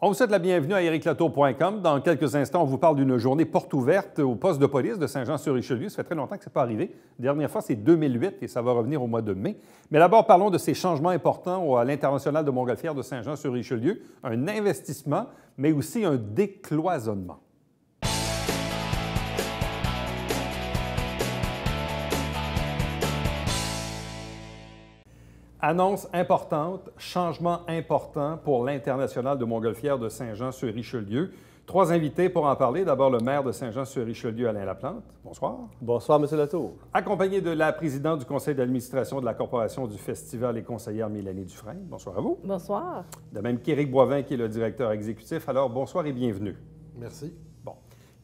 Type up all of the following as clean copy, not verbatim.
On vous souhaite la bienvenue à ericlatour.com. Dans quelques instants, on vous parle d'une journée porte ouverte au poste de police de Saint-Jean-sur-Richelieu. Ça fait très longtemps que ce n'est pas arrivé. La dernière fois, c'est 2008 et ça va revenir au mois de mai. Mais d'abord, parlons de ces changements importants à l'International de Montgolfière de Saint-Jean-sur-Richelieu. Un investissement, mais aussi un décloisonnement. Annonce importante, changement important pour l'International de Montgolfière de Saint-Jean-sur-Richelieu. Trois invités pour en parler. D'abord, le maire de Saint-Jean-sur-Richelieu, Alain Laplante. Bonsoir. Bonsoir, M. Latour. Accompagné de la présidente du conseil d'administration de la Corporation du Festival et conseillère Mélanie Dufresne. Bonsoir à vous. Bonsoir. De même qu'Éric Boivin, qui est le directeur exécutif. Alors, bonsoir et bienvenue. Merci. Bon.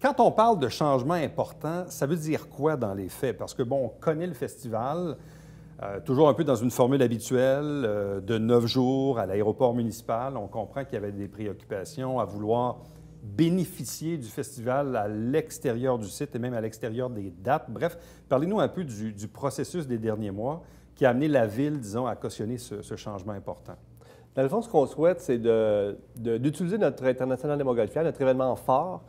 Quand on parle de changement important, ça veut dire quoi dans les faits? Parce que, bon, on connaît le festival... toujours un peu dans une formule habituelle de 9 jours à l'aéroport municipal. On comprend qu'il y avait des préoccupations à vouloir bénéficier du festival à l'extérieur du site et même à l'extérieur des dates. Bref, parlez-nous un peu du processus des derniers mois qui a amené la Ville, disons, à cautionner ce changement important. Dans le fond, ce qu'on souhaite, c'est d'utiliser notre International de Montgolfière, notre événement phare,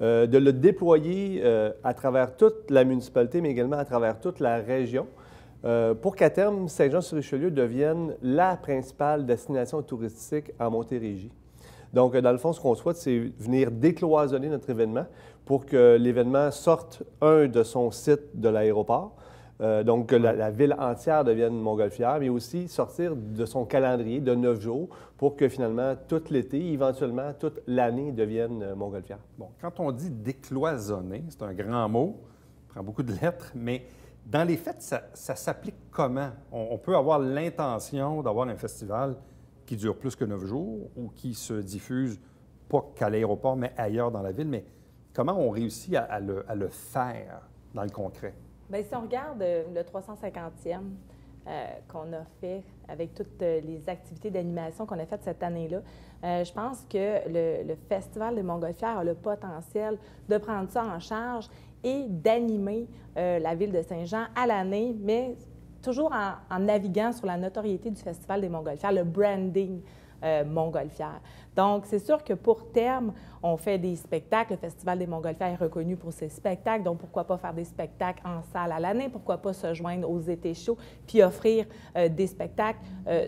de le déployer à travers toute la municipalité, mais également à travers toute la région, pour qu'à terme, Saint-Jean-sur-Richelieu devienne la principale destination touristique en Montérégie. Donc, dans le fond, ce qu'on souhaite, c'est venir décloisonner notre événement pour que l'événement sorte, de son site de l'aéroport, donc que la ville entière devienne montgolfière, mais aussi sortir de son calendrier de 9 jours pour que finalement, tout l'été, éventuellement, toute l'année devienne montgolfière. Bon, quand on dit décloisonner, c'est un grand mot, ça prend beaucoup de lettres, mais... Dans les faits, ça s'applique comment? On peut avoir l'intention d'avoir un festival qui dure plus que 9 jours ou qui se diffuse pas qu'à l'aéroport, mais ailleurs dans la ville. Mais comment on réussit à le faire dans le concret? Bien, si on regarde le 350e qu'on a fait avec toutes les activités d'animation qu'on a faites cette année-là, je pense que le Festival des Montgolfières a le potentiel de prendre ça en charge et d'animer la ville de Saint-Jean à l'année, mais toujours en naviguant sur la notoriété du Festival des Montgolfières, le branding Montgolfière. Donc, c'est sûr que pour terme, on fait des spectacles. Le Festival des Montgolfières est reconnu pour ses spectacles, donc pourquoi pas faire des spectacles en salle à l'année? Pourquoi pas se joindre aux étés chauds puis offrir des spectacles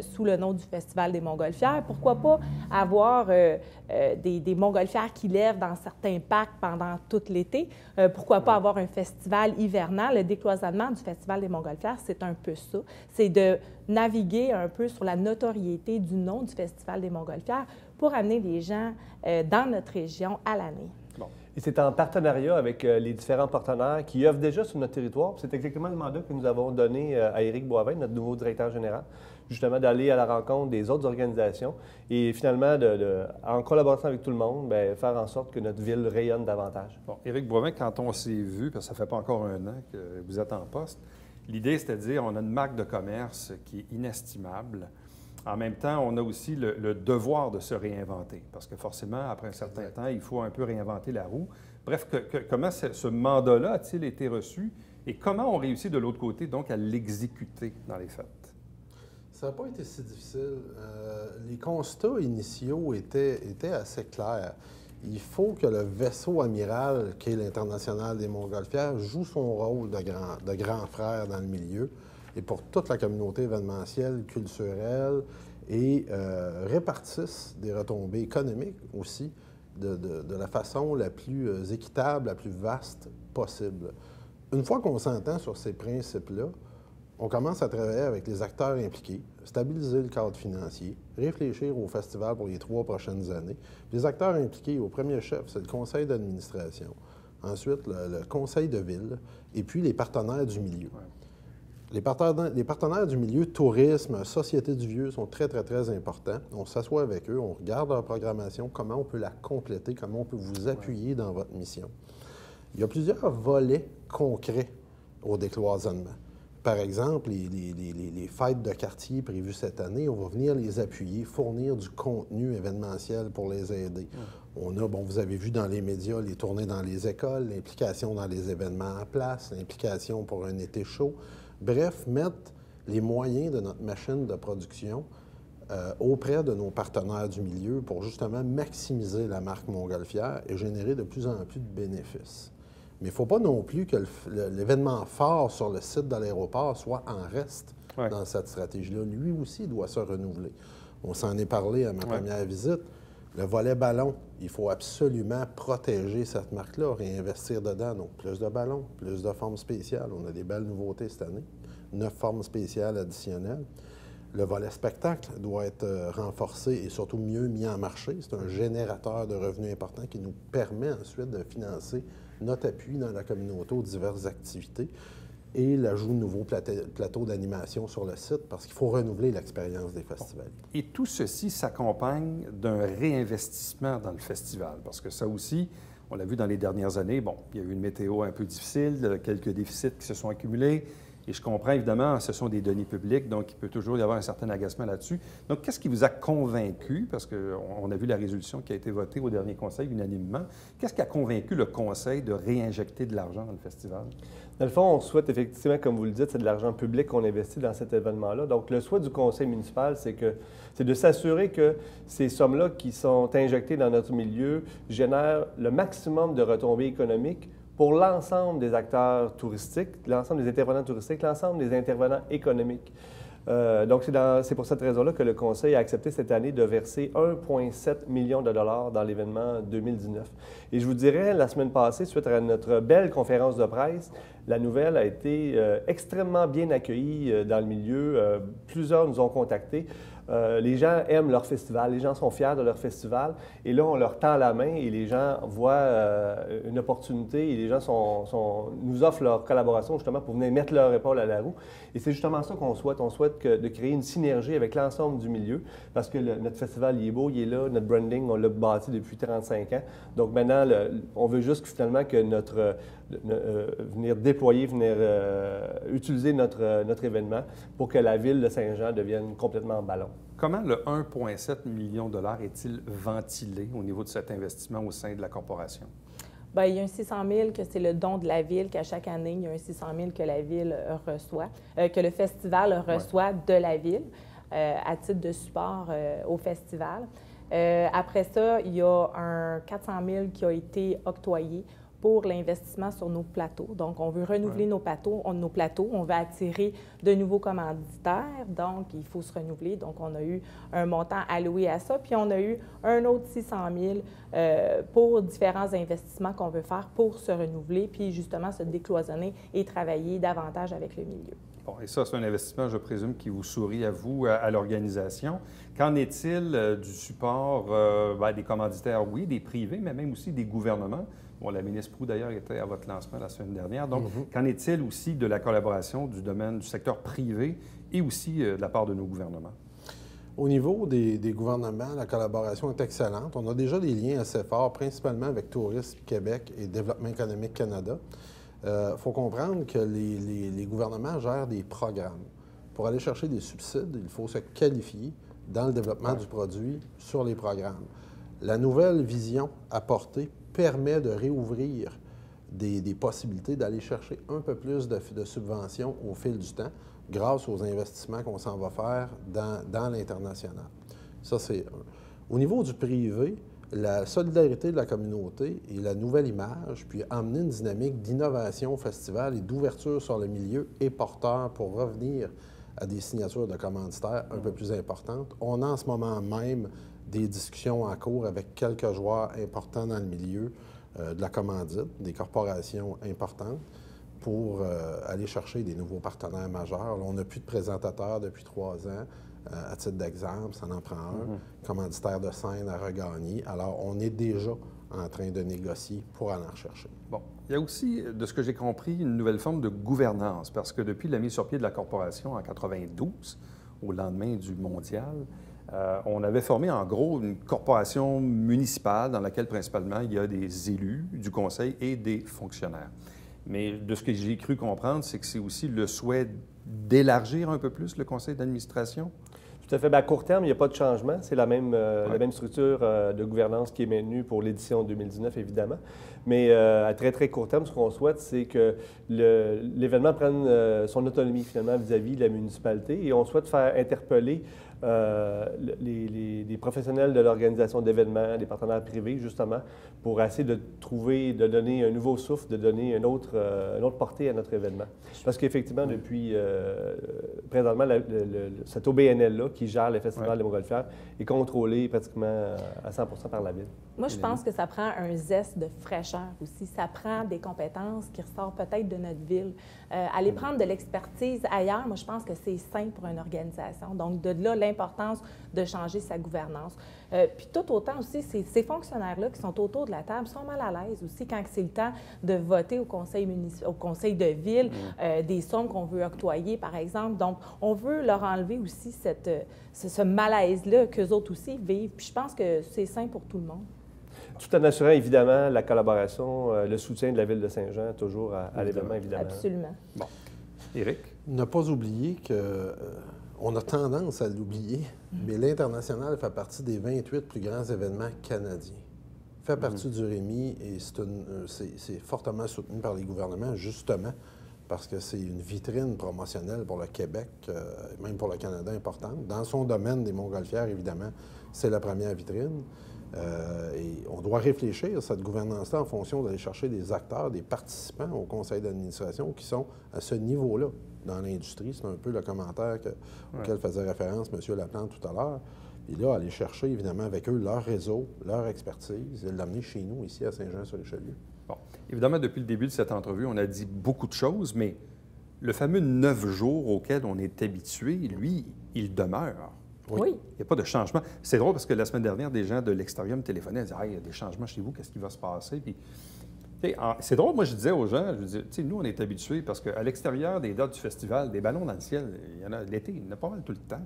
sous le nom du Festival des Montgolfières? Pourquoi pas avoir des montgolfières qui lèvent dans certains parcs pendant tout l'été? Pourquoi pas avoir un festival hivernal? Le décloisonnement du Festival des Montgolfières, c'est un peu ça. C'est de naviguer un peu sur la notoriété du nom du Festival des Montgolfières pour amener les gens dans notre région à l'année. Bon. Et c'est en partenariat avec les différents partenaires qui œuvrent déjà sur notre territoire. C'est exactement le mandat que nous avons donné à Éric Boivin, notre nouveau directeur général, justement d'aller à la rencontre des autres organisations et finalement, en collaboration avec tout le monde, bien, faire en sorte que notre ville rayonne davantage. Bon, Éric Boivin, quand on s'est vu, parce que ça ne fait pas encore un an que vous êtes en poste, l'idée, c'était de dire on a une marque de commerce qui est inestimable. En même temps, on a aussi le devoir de se réinventer, parce que forcément, après un certain temps, il faut un peu réinventer la roue. Bref, comment ce mandat-là a-t-il été reçu et comment on réussit de l'autre côté, donc, à l'exécuter dans les faits? Ça n'a pas été si difficile. Les constats initiaux étaient assez clairs. Il faut que le vaisseau amiral, qui est l'International des Montgolfières, joue son rôle de grand frère dans le milieu et pour toute la communauté événementielle, culturelle, et répartisse des retombées économiques aussi de la façon la plus équitable, la plus vaste possible. Une fois qu'on s'entend sur ces principes-là, on commence à travailler avec les acteurs impliqués, stabiliser le cadre financier, réfléchir au festival pour les 3 prochaines années. Les acteurs impliqués, au premier chef, c'est le conseil d'administration, ensuite le conseil de ville, et puis les partenaires du milieu. Ouais. Les partenaires du milieu, tourisme, Société du Vieux, sont très, très, très importants. On s'assoit avec eux, on regarde leur programmation, comment on peut la compléter, comment on peut vous appuyer dans votre mission. Il y a plusieurs volets concrets au décloisonnement. Par exemple, les fêtes de quartier prévues cette année, on va venir les appuyer, fournir du contenu événementiel pour les aider. On a, bon, vous avez vu dans les médias, les tournées dans les écoles, l'implication dans les événements en place, l'implication pour un été chaud. Bref, mettre les moyens de notre machine de production auprès de nos partenaires du milieu pour justement maximiser la marque Montgolfière et générer de plus en plus de bénéfices. Mais il ne faut pas non plus que l'événement fort sur le site de l'aéroport soit en reste dans cette stratégie-là. Lui aussi doit se renouveler. On s'en est parlé à ma première visite. Le volet ballon, il faut absolument protéger cette marque-là, réinvestir dedans. Donc, plus de ballons, plus de formes spéciales. On a des belles nouveautés cette année. 9 formes spéciales additionnelles. Le volet spectacle doit être renforcé et surtout mieux mis en marché. C'est un générateur de revenus important qui nous permet ensuite de financer notre appui dans la communauté aux diverses activités et l'ajout de nouveaux plateaux d'animation sur le site parce qu'il faut renouveler l'expérience des festivals. Et tout ceci s'accompagne d'un réinvestissement dans le festival parce que ça aussi, on l'a vu dans les dernières années, bon, il y a eu une météo un peu difficile, quelques déficits qui se sont accumulés. Et je comprends, évidemment, ce sont des deniers publics, donc il peut toujours y avoir un certain agacement là-dessus. Donc, qu'est-ce qui vous a convaincu, parce qu'on a vu la résolution qui a été votée au dernier conseil unanimement, qu'est-ce qui a convaincu le conseil de réinjecter de l'argent dans le festival? Dans le fond, on souhaite effectivement, comme vous le dites, c'est de l'argent public qu'on investit dans cet événement-là. Donc, le souhait du conseil municipal, c'est de s'assurer que ces sommes-là qui sont injectées dans notre milieu génèrent le maximum de retombées économiques pour l'ensemble des acteurs touristiques, l'ensemble des intervenants touristiques, l'ensemble des intervenants économiques. Donc, c'est pour cette raison-là que le Conseil a accepté cette année de verser 1,7 million de dollars dans l'événement 2019. Et je vous dirais, la semaine passée, suite à notre belle conférence de presse, la nouvelle a été extrêmement bien accueillie dans le milieu. Plusieurs nous ont contactés. Les gens aiment leur festival, les gens sont fiers de leur festival. Et là, on leur tend la main et les gens voient une opportunité et les gens nous offrent leur collaboration justement pour venir mettre leur épaule à la roue. Et c'est justement ça qu'on souhaite. On souhaite de créer une synergie avec l'ensemble du milieu parce que notre festival, il est beau, il est là, notre branding, on l'a bâti depuis 35 ans. Donc maintenant, on veut juste finalement que venir déployer, utiliser notre événement pour que la ville de Saint-Jean devienne complètement en ballon. Comment le 1,7 million de dollars est-il ventilé au niveau de cet investissement au sein de la corporation? Bien, il y a un 600 000 que c'est le don de la ville, qu'à chaque année, il y a un 600 000 que la ville reçoit, que le festival reçoit de la ville à titre de support au festival. Après ça, il y a un 400 000 qui a été octroyé pour l'investissement sur nos plateaux. Donc, on veut renouveler nos plateaux, on veut attirer de nouveaux commanditaires, donc il faut se renouveler. Donc, on a eu un montant alloué à ça, puis on a eu un autre 600 000 pour différents investissements qu'on veut faire pour se renouveler, puis justement se décloisonner et travailler davantage avec le milieu. Bon, et ça, c'est un investissement, je présume, qui vous sourit à vous, à l'organisation. Qu'en est-il du support des commanditaires, oui, des privés, mais même aussi des gouvernements? Bon, la ministre Proulx, d'ailleurs, était à votre lancement la semaine dernière. Donc, qu'en est-il aussi de la collaboration du domaine du secteur privé et aussi de la part de nos gouvernements? Au niveau des gouvernements, la collaboration est excellente. On a déjà des liens assez forts, principalement avec Tourisme Québec et Développement économique Canada. Il faut comprendre que les gouvernements gèrent des programmes. Pour aller chercher des subsides, il faut se qualifier dans le développement du produit sur les programmes. La nouvelle vision apportée permet de réouvrir des possibilités d'aller chercher un peu plus de subventions au fil du temps grâce aux investissements qu'on s'en va faire dans l'international. Ça, c'est un. Au niveau du privé, la solidarité de la communauté et la nouvelle image, puis amener une dynamique d'innovation au festival et d'ouverture sur le milieu est porteur pour revenir à des signatures de commanditaires un peu plus importantes. On a en ce moment même des discussions en cours avec quelques joueurs importants dans le milieu de la commandite, des corporations importantes, pour aller chercher des nouveaux partenaires majeurs. Là, on n'a plus de présentateurs depuis 3 ans. À titre d'exemple, ça en prend un. Commanditaire de scène à regagner. Alors, on est déjà en train de négocier pour aller en rechercher. Bon. Il y a aussi, de ce que j'ai compris, une nouvelle forme de gouvernance, parce que depuis la mise sur pied de la corporation en 92, au lendemain du mondial, on avait formé en gros une corporation municipale dans laquelle principalement il y a des élus du conseil et des fonctionnaires. Mais de ce que j'ai cru comprendre, c'est que c'est aussi le souhait d'élargir un peu plus le conseil d'administration? Tout à fait. Bien, à court terme, il n'y a pas de changement. C'est la même structure de gouvernance qui est maintenue pour l'édition 2019, évidemment. Mais à très, très court terme, ce qu'on souhaite, c'est que l'événement prenne son autonomie, finalement, vis-à-vis de la municipalité. Et on souhaite faire interpeller les professionnels de l'organisation d'événements, des partenaires privés, justement, pour essayer de trouver, de donner un nouveau souffle, de donner une autre portée à notre événement. Parce qu'effectivement, depuis présentement, cet OBNL-là, qui gère le Festival des Montgolfières, est contrôlé pratiquement à 100 par la Ville. Moi, je pense que ça prend un zeste de fraîcheur aussi. Ça prend des compétences qui ressortent peut-être de notre ville. Aller prendre de l'expertise ailleurs, moi, je pense que c'est sain pour une organisation. Donc, de là, l'importance de changer sa gouvernance. Puis tout autant aussi, ces fonctionnaires-là qui sont autour de la table sont mal à l'aise aussi quand c'est le temps de voter au conseil de ville, des sommes qu'on veut octroyer, par exemple. Donc, on veut leur enlever aussi ce malaise-là qu'eux autres aussi vivent. Puis je pense que c'est sain pour tout le monde. Tout en assurant, évidemment, la collaboration, le soutien de la Ville de Saint-Jean, toujours à l'événement, évidemment. Absolument. Bon. Éric? Ne pas oublier que... on a tendance à l'oublier, mais l'International fait partie des 28 plus grands événements canadiens. Fait partie du REMI et c'est fortement soutenu par les gouvernements, justement, parce que c'est une vitrine promotionnelle pour le Québec, même pour le Canada importante. Dans son domaine des Montgolfières, évidemment, c'est la première vitrine. Et on doit réfléchir, cette gouvernance-là, en fonction d'aller chercher des acteurs, des participants au conseil d'administration qui sont à ce niveau-là dans l'industrie. C'est un peu le commentaire auquel faisait référence M. Laplante tout à l'heure. Et là, aller chercher, évidemment, avec eux leur réseau, leur expertise, et l'amener chez nous, ici à Saint-Jean-sur-Richelieu. Bon. Évidemment, depuis le début de cette entrevue, on a dit beaucoup de choses, mais le fameux 9 jours auquel on est habitué, lui, il demeure. Oui. Il n'y a pas de changement. C'est drôle parce que la semaine dernière, des gens de l'extérieur me téléphonaient et disaient « Ah, il y a des changements chez vous, qu'est-ce qui va se passer? » Puis, c'est drôle, moi je disais aux gens, je disais, nous on est habitués parce qu'à l'extérieur des dates du festival, des ballons dans le ciel, il y en a l'été, il y en a pas mal tout le temps.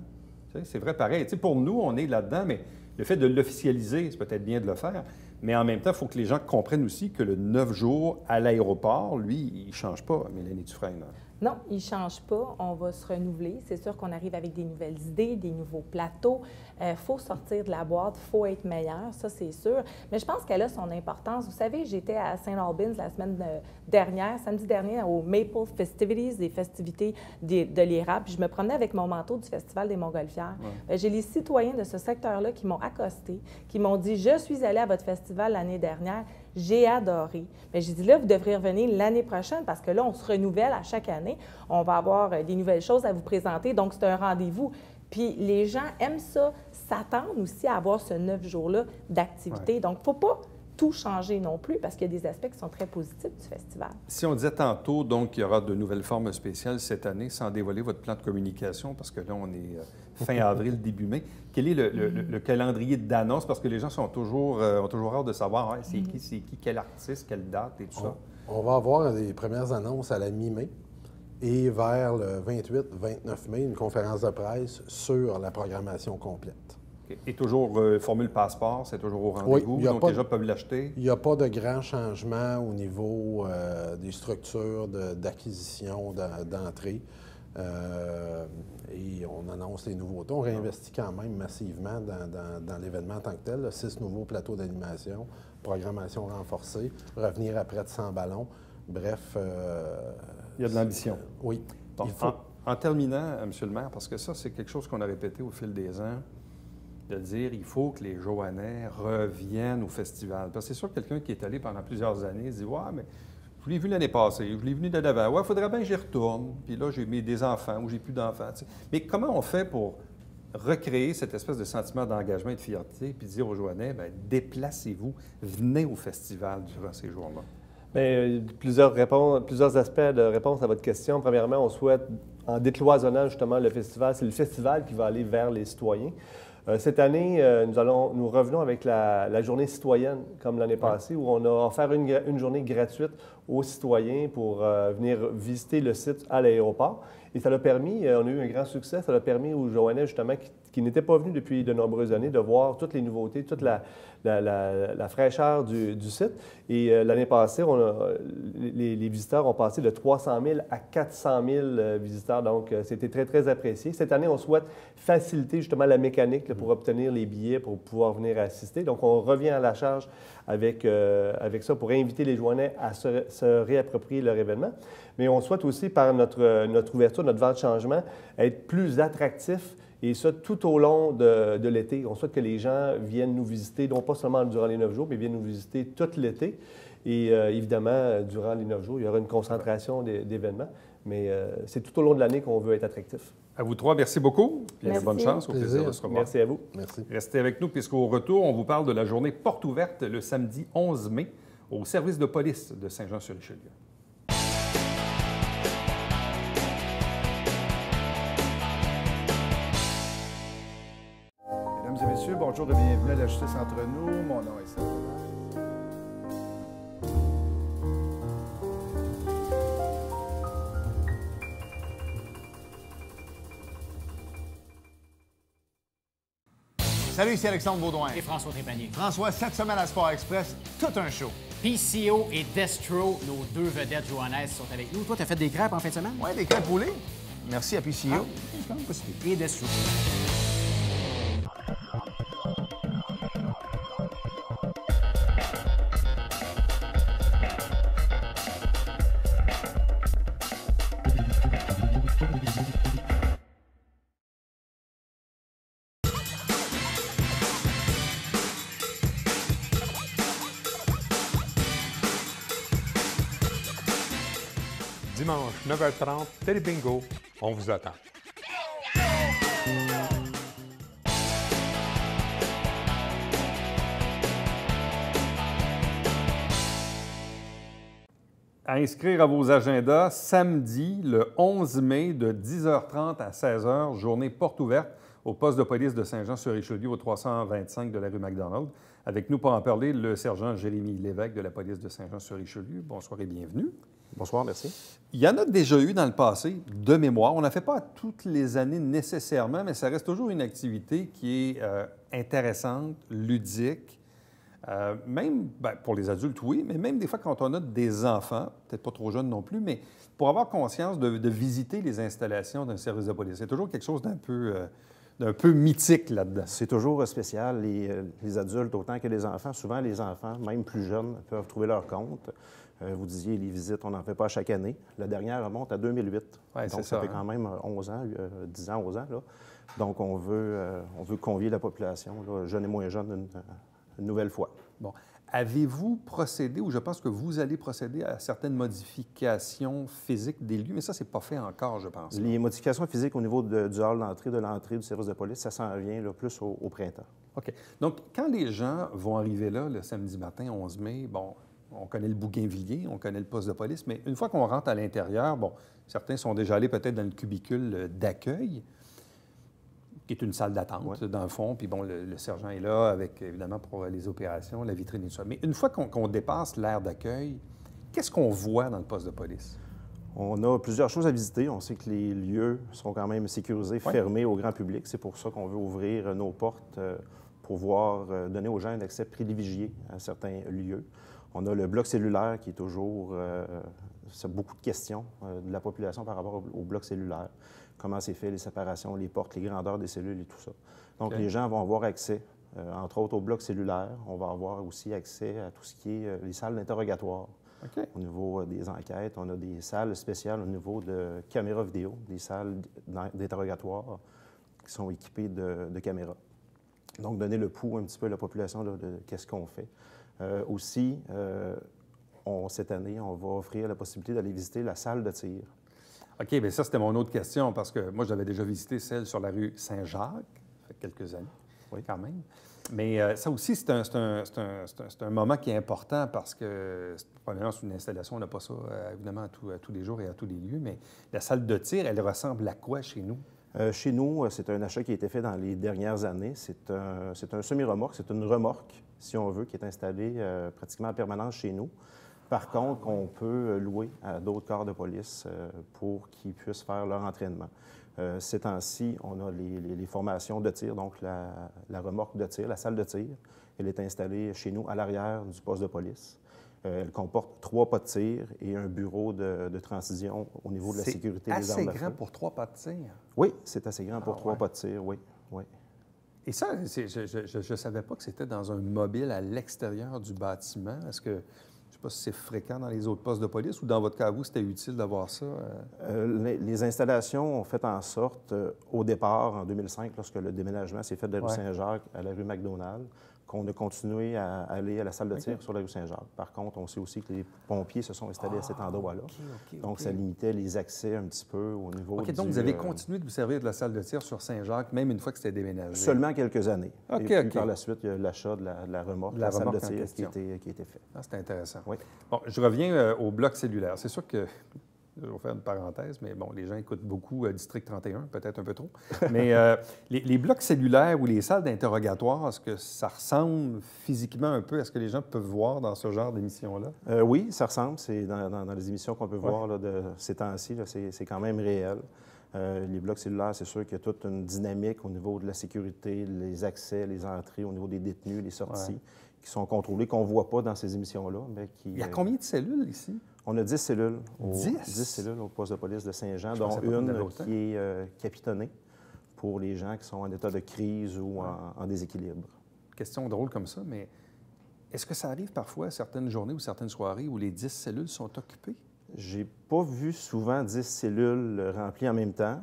C'est vrai pareil. Pour nous, on est là-dedans, mais le fait de l'officialiser, c'est peut-être bien de le faire, mais en même temps, il faut que les gens comprennent aussi que le 9 jours à l'aéroport, lui, il ne change pas, Mélanie Dufresne. Non, il ne change pas. On va se renouveler. C'est sûr qu'on arrive avec des nouvelles idées, des nouveaux plateaux. Il faut sortir de la boîte, il faut être meilleur, ça c'est sûr. Mais je pense qu'elle a son importance. Vous savez, j'étais à St. Albans la semaine dernière, samedi dernier, au Maple Festivities, des festivités de l'érable. Puis je me promenais avec mon manteau du Festival des Montgolfières. Ouais. J'ai les citoyens de ce secteur-là qui m'ont accosté, qui m'ont dit « Je suis allée à votre festival l'année dernière. J'ai adoré. » Mais j'ai dit, là, vous devriez revenir l'année prochaine parce que là, on se renouvelle à chaque année. On va avoir des nouvelles choses à vous présenter. Donc, c'est un rendez-vous. Puis, les gens aiment ça, s'attendent aussi à avoir ce 9 jours-là d'activité. Ouais. Donc, il ne faut pas tout changer non plus parce qu'il y a des aspects qui sont très positifs du festival. Si on disait tantôt, donc, qu'il y aura de nouvelles formes spéciales cette année, sans dévoiler votre plan de communication, parce que là, on est fin avril, début mai. Quel est le calendrier d'annonce? Parce que les gens ont toujours hâte de savoir hein, c'est qui, quel artiste, quelle date et tout ça. On va avoir les premières annonces à la mi-mai et vers le 28-29 mai, une conférence de presse sur la programmation complète. Et toujours formule passeport, c'est toujours au rendez-vous, oui, donc les gens peuvent l'acheter? Il n'y a pas de grands changements au niveau des structures d'acquisition, d'entrée. Et on annonce les nouveautés. On réinvestit quand même massivement dans l'événement en tant que tel. 6 nouveaux plateaux d'animation, programmation renforcée, revenir à près de 100 ballons. Bref... il y a de l'ambition. Oui. Bon, il faut... en terminant, M. le maire, parce que ça, c'est quelque chose qu'on a répété au fil des ans, de dire il faut que les Joannais reviennent au festival. Parce que c'est sûr que quelqu'un qui est allé pendant plusieurs années se dit « Ouais, mais je l'ai vu l'année passée, je l'ai vu l'année d'avant. Ouais, il faudrait bien que j'y retourne. Puis là, j'ai mis des enfants ou j'ai plus d'enfants. » Mais comment on fait pour recréer cette espèce de sentiment d'engagement et de fierté puis dire aux Joannais, bien, déplacez-vous, venez au festival durant ces jours-là? Bien, plusieurs aspects de réponse à votre question. Premièrement, on souhaite, en décloisonnant justement le festival, c'est le festival qui va aller vers les citoyens. Cette année, nous revenons avec la journée citoyenne, comme l'année passée, où on a offert une journée gratuite aux citoyens pour venir visiter le site à l'aéroport. Et ça l'a permis, on a eu un grand succès, ça l'a permis aux Joannais, justement, qui n'étaient pas venus depuis de nombreuses années, de voir toutes les nouveautés, toute la fraîcheur du site. Et l'année passée, les visiteurs ont passé de 300 000 à 400 000 visiteurs. Donc, c'était très, très apprécié. Cette année, on souhaite faciliter justement la mécanique là, pour obtenir les billets, pour pouvoir venir assister. Donc, on revient à la charge avec ça pour inviter les Joannais à se réapproprier leur événement. Mais on souhaite aussi, par notre ouverture, notre vent de changement, être plus attractif, et ça tout au long de l'été. On souhaite que les gens viennent nous visiter, non pas seulement durant les 9 jours, mais viennent nous visiter tout l'été. Et évidemment, durant les 9 jours, il y aura une concentration d'événements, mais c'est tout au long de l'année qu'on veut être attractif. À vous trois, merci beaucoup. Puis Merci. bonne chance, au plaisir de se revoir. Merci à vous. Merci. Restez avec nous, puisqu'au retour, on vous parle de la journée porte ouverte le samedi 11 mai au service de police de Saint-Jean-sur-Richelieu. Mesdames et messieurs, bonjour et bienvenue à la Justice entre nous. Mon nom est Serge. Salut, ici Alexandre Baudouin. Et François Trépanier. François, cette semaine à Sport Express, tout un show. PCO et Destro, nos deux vedettes joannaises, sont avec nous. Toi, tu as fait des crêpes en fin de semaine? Ouais, des crêpes roulées. Merci à PCO. Et Destro. Dimanche, 9h30, Télé Bingo, on vous attend. À inscrire à vos agendas, samedi, le 11 mai, de 10h30 à 16h, journée porte ouverte au poste de police de Saint-Jean-sur-Richelieu, au 325 de la rue MacDonald. Avec nous pour en parler, le sergent Jérémy Lévesque de la police de Saint-Jean-sur-Richelieu. Bonsoir et bienvenue. Bonsoir, merci. Il y en a déjà eu dans le passé, de mémoire. On n'en fait pas toutes les années nécessairement, mais ça reste toujours une activité qui est intéressante, ludique. Même pour les adultes, oui, mais même des fois quand on a des enfants, peut-être pas trop jeunes non plus, mais pour avoir conscience de visiter les installations d'un service de police. C'est toujours quelque chose d'un peu mythique là-dedans. C'est toujours spécial. Les adultes, autant que les enfants, souvent les enfants, même plus jeunes, peuvent trouver leur compte. Vous disiez, les visites, on n'en fait pas chaque année. La dernière remonte à 2008. Ouais, donc, ça fait quand même 11 ans, 10 ans, 11 ans. Là. Donc, on veut convier la population, là, jeunes et moins jeunes, une nouvelle fois. Bon. Avez-vous procédé, ou je pense que vous allez procéder à certaines modifications physiques des lieux, mais ça, c'est pas fait encore, je pense. Les modifications physiques au niveau du hall d'entrée, de l'entrée du service de police, ça s'en vient là, plus au printemps. OK. Donc, quand les gens vont arriver là, le samedi matin, 11 mai, bon, on connaît le Bougainvilliers, on connaît le poste de police, mais une fois qu'on rentre à l'intérieur, bon, certains sont déjà allés peut-être dans le cubicule d'accueil, qui est une salle d'attente, dans le fond, puis bon, le sergent est là avec, évidemment, pour les opérations, la vitrine et tout ça. Mais une fois qu'on dépasse l'aire d'accueil, qu'est-ce qu'on voit dans le poste de police? On a plusieurs choses à visiter. On sait que les lieux sont quand même sécurisés, fermés au grand public. C'est pour ça qu'on veut ouvrir nos portes pour donner aux gens un accès privilégié à certains lieux. On a le bloc cellulaire qui est toujours... c'est beaucoup de questions de la population par rapport au bloc cellulaire. Comment c'est fait, les séparations, les portes, les grandeurs des cellules et tout ça. Donc, les gens vont avoir accès, entre autres, au bloc cellulaire. On va avoir aussi accès à tout ce qui est les salles d'interrogatoire. Au niveau des enquêtes, on a des salles spéciales au niveau de caméras vidéo, des salles d'interrogatoire qui sont équipées de caméras. Donc, donner le pouls un petit peu à la population là, de qu'est-ce qu'on fait. Aussi, cette année, on va offrir la possibilité d'aller visiter la salle de tir. OK, bien ça, c'était mon autre question, parce que moi, j'avais déjà visité celle sur la rue Saint-Jacques, ça fait quelques années, quand même. Mais ça aussi, c'est un moment qui est important parce que, premièrement, c'est une installation, on n'a pas ça, évidemment, à tous les jours et à tous les lieux, mais la salle de tir, elle ressemble à quoi chez nous? Chez nous, c'est un achat qui a été fait dans les dernières années. C'est un semi-remorque, c'est une remorque, si on veut, qui est installée pratiquement en permanence chez nous. Par contre, on peut louer à d'autres corps de police pour qu'ils puissent faire leur entraînement. Ces temps-ci, on a les formations de tir, donc la remorque de tir, la salle de tir. Elle est installée chez nous à l'arrière du poste de police. Elle comporte 3 pas de tir et un bureau de transition au niveau de la sécurité des armes à feu. C'est assez grand pour 3 pas de tir? Oui, c'est assez grand pour 3 pas de tir, oui. Et ça, je ne savais pas que c'était dans un mobile à l'extérieur du bâtiment. Est-ce que, je ne sais pas si c'est fréquent dans les autres postes de police ou dans votre cas, vous, c'était utile d'avoir ça? Les installations ont fait en sorte, au départ, en 2005, lorsque le déménagement s'est fait de la rue Saint-Jacques à la rue McDonald, qu'on a continué à aller à la salle de tir sur la rue Saint-Jacques. Par contre, on sait aussi que les pompiers se sont installés à cet endroit-là. Donc, ça limitait les accès un petit peu au niveau donc vous avez continué de vous servir de la salle de tir sur Saint-Jacques, même une fois que c'était déménagé? Seulement quelques années. Et puis, par la suite, il y a l'achat de la remorque, la salle de tir qui a été fait. Ah, c'est intéressant. Oui. Bon, je reviens au bloc cellulaire. C'est sûr que... Je vais faire une parenthèse, mais bon, les gens écoutent beaucoup District 31, peut-être un peu trop. Mais les blocs cellulaires ou les salles d'interrogatoire, est-ce que ça ressemble physiquement un peu à ce que les gens peuvent voir dans ce genre d'émission-là? Oui, ça ressemble. C'est dans les émissions qu'on peut voir là, de ces temps-ci, c'est quand même réel. Les blocs cellulaires, c'est sûr qu'il y a toute une dynamique au niveau de la sécurité, les accès, les entrées, au niveau des détenus, les sorties, qui sont contrôlés, qu'on ne voit pas dans ces émissions-là. Mais qui, il y a combien de cellules ici? On a 10 cellules. 10 cellules au poste de police de Saint-Jean, dont une qui est capitonnée pour les gens qui sont en état de crise ou en déséquilibre. Question drôle comme ça, mais est-ce que ça arrive parfois à certaines journées ou certaines soirées où les 10 cellules sont occupées? J'ai pas vu souvent 10 cellules remplies en même temps.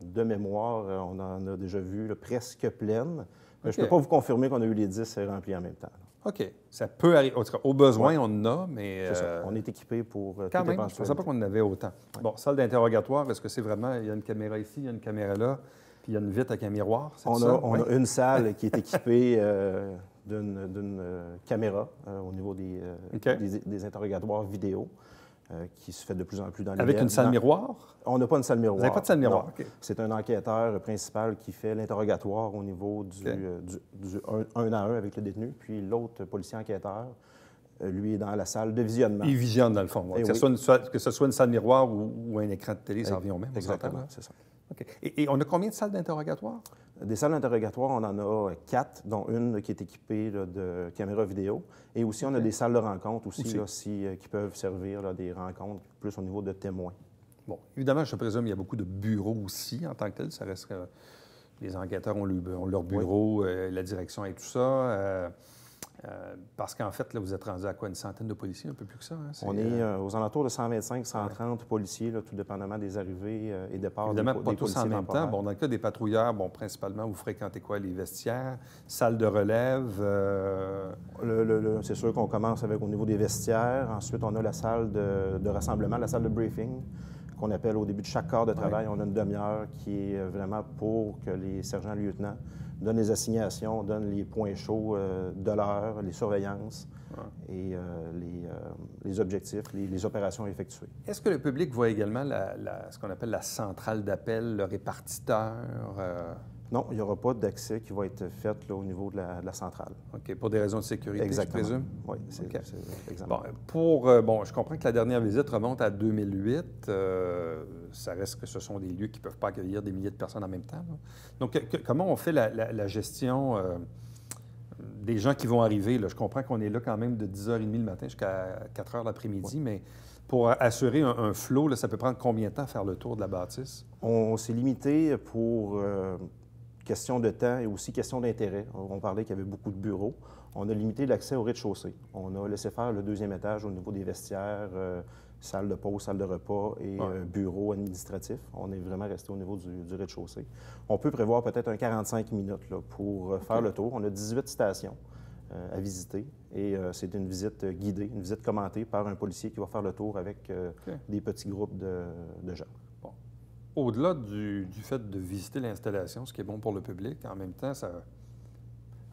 De mémoire, on en a déjà vu presque pleines. Mais je ne peux pas vous confirmer qu'on a eu les 10 remplis en même temps. OK. Ça peut arriver. Au besoin, on en a, mais... C'est ça. On est équipé pour... Quand même, je ne pensais pas qu'on en avait autant. Bon, salle d'interrogatoire, est-ce que c'est vraiment... Il y a une caméra ici, il y a une caméra là, puis il y a une vitre avec un miroir, c'est ça? On a une salle qui est équipée d'une caméra au niveau des interrogatoires vidéo. Qui se fait de plus en plus dans les... Avec une salle miroir? On n'a pas une salle miroir. Vous n'avez pas de salle miroir? Okay. C'est un enquêteur principal qui fait l'interrogatoire au niveau du 1 à 1 avec le détenu, puis l'autre policier enquêteur, lui, est dans la salle de visionnement. Il visionne, dans le fond. Que ce soit une salle miroir ou un écran de télé, ça revient au même. Exactement, c'est ça. Okay. Et on a combien de salles d'interrogatoire? Des salles d'interrogatoire, on en a 4, dont une qui est équipée de caméras vidéo. Et aussi, on a des salles de rencontre aussi. Qui peuvent servir des rencontres plus au niveau de témoins. Bon, évidemment, je présume qu'il y a beaucoup de bureaux aussi en tant que tel. Ça reste que les enquêteurs ont leur bureau, la direction et tout ça. Parce qu'en fait, là, vous êtes rendu à quoi? Une centaine de policiers, un peu plus que ça? Hein? On est aux alentours de 125-130 policiers, là, tout dépendamment des arrivées et départs. Évidemment, pas tous en même temps. Bon, dans le cas des patrouilleurs, principalement, vous fréquentez quoi? Les vestiaires, salle de relève? C'est sûr qu'on commence avec au niveau des vestiaires. Ensuite, on a la salle de rassemblement, la salle de briefing, qu'on appelle au début de chaque corps de travail. On a une demi-heure qui est vraiment pour que les sergents-lieutenants donnent les assignations, donnent les points chauds de l'heure, les surveillances et les objectifs, les opérations effectuées. Est-ce que le public voit également ce qu'on appelle la centrale d'appel, le répartiteur? Non, il n'y aura pas d'accès qui va être fait là, au niveau de la centrale. OK. Pour des raisons de sécurité, exactement. Je présume? Oui, c'est exactement. Je comprends que la dernière visite remonte à 2008. Ça reste que ce sont des lieux qui ne peuvent pas accueillir des milliers de personnes en même temps. Là. Donc, comment on fait la gestion des gens qui vont arriver? Là? Je comprends qu'on est là quand même de 10h30 le matin jusqu'à 4h l'après-midi, mais pour assurer un flot, là, ça peut prendre combien de temps à faire le tour de la bâtisse? On s'est limité pour... question de temps et aussi question d'intérêt. On parlait qu'il y avait beaucoup de bureaux. On a limité l'accès au rez-de-chaussée. On a laissé faire le 2e étage au niveau des vestiaires, salle de pause, salle de repas et bureau administratif. On est vraiment resté au niveau du rez-de-chaussée. On peut prévoir peut-être un 45 minutes là, pour faire le tour. On a 18 stations à visiter et c'est une visite guidée, une visite commentée par un policier qui va faire le tour avec des petits groupes de gens. Au-delà du fait de visiter l'installation, ce qui est bon pour le public, en même temps, ça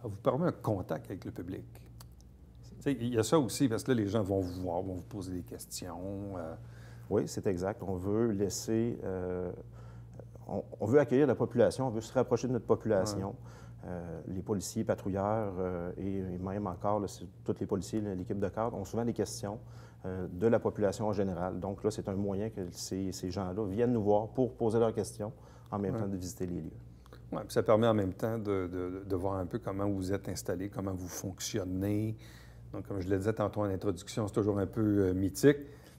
vous permet un contact avec le public. Il y a ça aussi, parce que là, les gens vont vous voir, vont vous poser des questions. Oui, c'est exact. On veut laisser... on veut accueillir la population, on veut se rapprocher de notre population. Les policiers, patrouilleurs et même encore, là, tous les policiers, l'équipe de cadre ont souvent des questions de la population en général. Donc là, c'est un moyen que ces gens-là viennent nous voir pour poser leurs questions en même temps de visiter les lieux. Oui, puis ça permet en même temps de voir un peu comment vous êtes installés, comment vous fonctionnez. Donc, comme je le disais tantôt en introduction, c'est toujours un peu mythique.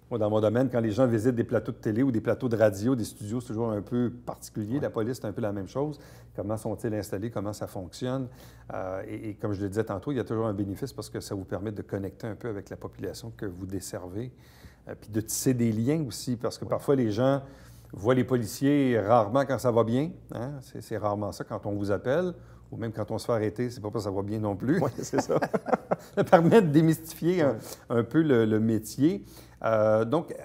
Moi, dans mon domaine, quand les gens visitent des plateaux de télé ou des plateaux de radio, des studios, c'est toujours un peu particulier. La police, c'est un peu la même chose. Comment sont-ils installés? Comment ça fonctionne? Et comme je le disais tantôt, il y a toujours un bénéfice parce que ça vous permet de connecter un peu avec la population que vous desservez. Puis de tisser des liens aussi, parce que parfois, les gens voient les policiers rarement quand ça va bien. Hein? C'est rarement ça quand on vous appelle. Ou même quand on se fait arrêter, c'est pas parce que ça va bien non plus. Oui, c'est ça. Ça permet de démystifier un peu le métier. Donc,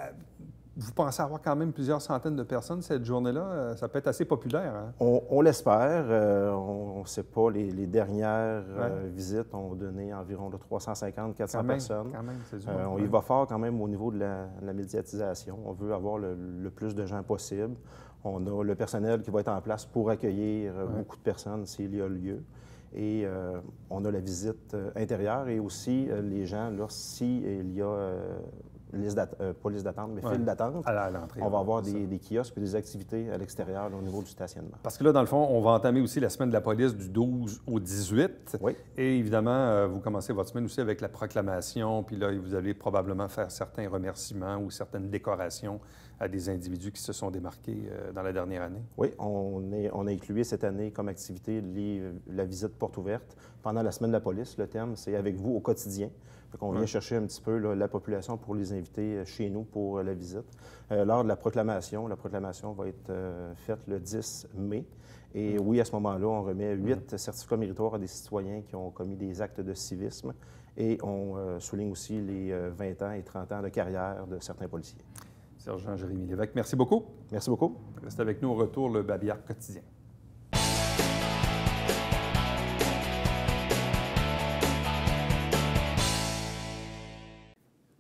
vous pensez avoir quand même plusieurs centaines de personnes cette journée-là? Ça peut être assez populaire. Hein? On l'espère. On ne sait pas. Les dernières visites ont donné environ 350-400 personnes. Quand même, c'est du on y va fort quand même au niveau de la médiatisation. On veut avoir le plus de gens possible. On a le personnel qui va être en place pour accueillir beaucoup de personnes s'il y a lieu. Et on a la visite intérieure et aussi les gens, là, s'il y a pas liste d'attente, mais file d'attente, à l'entrée, on va avoir des kiosques et des activités à l'extérieur au niveau du stationnement. Parce que là, dans le fond, on va entamer aussi la semaine de la police du 12 au 18. Oui. Et évidemment, vous commencez votre semaine aussi avec la proclamation. Puis là, vous allez probablement faire certains remerciements ou certaines décorations à des individus qui se sont démarqués dans la dernière année. Oui, on a inclus cette année comme activité la visite porte ouverte. Pendant la semaine de la police, le thème, c'est « Avec vous au quotidien ». On vient chercher un petit peu la population pour les inviter chez nous pour la visite. Lors de la proclamation va être faite le 10 mai. Et oui, à ce moment-là, on remet 8 certificats méritoires à des citoyens qui ont commis des actes de civisme. Et on souligne aussi les 20 ans et 30 ans de carrière de certains policiers. Sergent Jérémy Lévesque, merci beaucoup. Merci beaucoup. Restez avec nous au retour, le Babillard quotidien.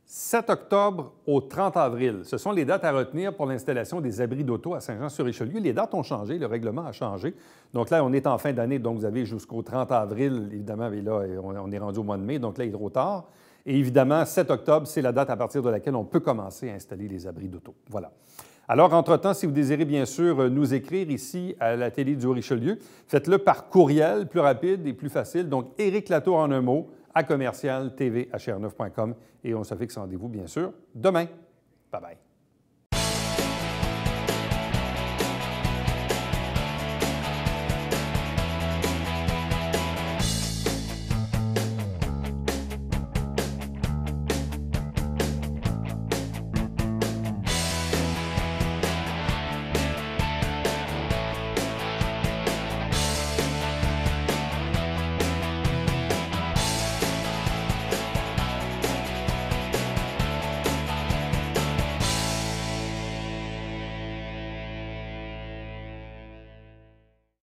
7 octobre au 30 avril. Ce sont les dates à retenir pour l'installation des abris d'auto à Saint-Jean-sur-Richelieu. Les dates ont changé, le règlement a changé. Donc là, on est en fin d'année, donc vous avez jusqu'au 30 avril, évidemment, et là, on est rendu au mois de mai, donc là, il est trop tard. Et évidemment, 7 octobre, c'est la date à partir de laquelle on peut commencer à installer les abris d'auto. Voilà. Alors, entre-temps, si vous désirez bien sûr nous écrire ici à la télé du Richelieu, faites-le par courriel, plus rapide et plus facile. Donc, Éric Latour en un mot, @commercial-tvhr9.com. Et on se fixe rendez-vous, bien sûr, demain. Bye-bye.